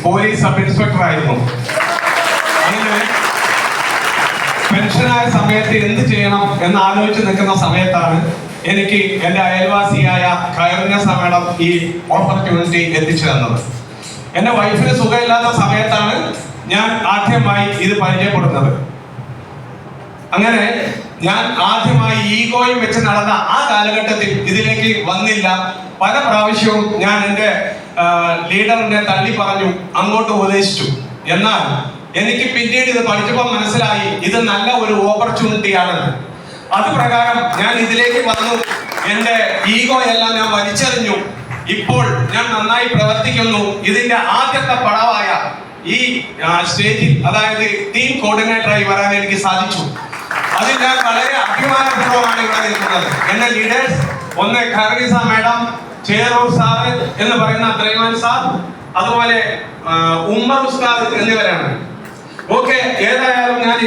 Police sub inspector ആയിരുന്നു. അങ്ങനെ പെൻഷനായ സമയത്ത് എന്ത് ചെയ്യണം എന്ന് ആലോചിച്ച് നിൽക്കുന്ന സമയത്താണ് എനിക്ക് എൻ്റെ അയൽവാസിയായ ഖൈറുന്നീസ മാഡം ഈ ഓപ്പർച്യൂണിറ്റി എത്തിച്ചു തന്നത്. എൻ്റെ വൈഫിന് സുഖമില്ലാത്ത സമയത്താണ് ഞാൻ ആദ്യമായി ഇത് പരിചയപ്പെടുന്നത്. അങ്ങനെ ഞാൻ ആദ്യമായി ഈഗോയും വെച്ച് നടന്ന ആ കാലഘട്ടത്തിൽ ഇതിലേക്ക് വന്നില്ല. പല പ്രാവശ്യവും ഞാൻ എൻ്റെ ലീഡറിനെ തള്ളി പറഞ്ഞു, അങ്ങോട്ട് ഉപദേശിച്ചു. എന്നാൽ എനിക്ക് പിന്നീട് ഇത് പഠിച്ചപ്പോൾ മനസ്സിലായി ഇത് നല്ല ഒരു ഓപ്പർച്യൂണിറ്റിയാണ്. അത് പ്രകാരം ഞാൻ ഇതിലേക്ക് വന്നു. എൻ്റെ ഈഗോ എല്ലാം ഞാൻ വലിച്ചെറിഞ്ഞു. ഇപ്പോൾ ഞാൻ നന്നായി പ്രവർത്തിക്കുന്നു. ഇതിന്റെ ആദ്യത്തെ പടവായ ഈ സ്റ്റേജിൽ, അതായത് ടീം കോർഡിനേറ്ററായി വരാൻ എനിക്ക് സാധിച്ചു. അതിൽ ഞാൻ വളരെ അഭിമാനപൂർവ്വമാണ് ഇവിടെ നിൽക്കുന്നത്. എന്റെ ലീഡേഴ്സ്, ഒന്ന് ഖൈറുന്നീസ മാഡം, ചേറൂർ സാറ് എന്ന് പറയുന്ന അബ്ദുറഹ്മാൻ സാർ, അതുപോലെ ഉമ്മർ ഉസ്താദ് എന്നിവരാണ്. ഓക്കെ, ഏതായാലും ഞാൻ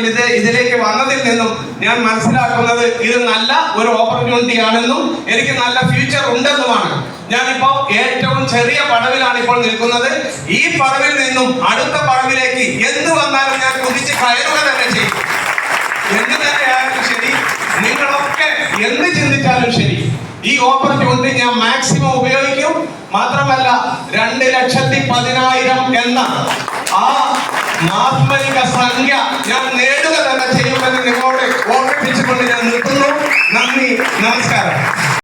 ഇതിലേക്ക് വന്നതിൽ നിന്നും ഞാൻ മനസ്സിലാക്കുന്നത് ഇത് നല്ല ഒരു ഓപ്പർച്യൂണിറ്റി ആണെന്നും എനിക്ക് നല്ല ഫ്യൂച്ചർ ഉണ്ടെന്നുമാണ്. ഞാനിപ്പോ ഏറ്റവും ചെറിയ പടവിലാണ് ഇപ്പോൾ നിൽക്കുന്നത്. ഈ പടവിൽ നിന്നും അടുത്ത പടവിലേക്ക് എന്ത് വന്നാലും ഞാൻ കുതിച്ച് കയറുക തന്നെ ചെയ്യും. എന്ത് തന്നെയായാലും ശരി, നിങ്ങളൊക്കെ എന്ത് ചിന്തിച്ചാലും ശരി, ഈ ഓപ്പർച്യൂണിറ്റി ഞാൻ മാക്സിമം ഉപയോഗിക്കും. മാത്രമല്ല 2,10,000 എന്ന ആ മാത്മരിക സംഖ്യ ഞാൻ നേടുക തന്നെ ചെയ്യുമെന്ന് നിങ്ങളോട് ഓർമ്മിപ്പിച്ചുകൊണ്ട് ഞാൻ നിർത്തുന്നു. നന്ദി, നമസ്കാരം.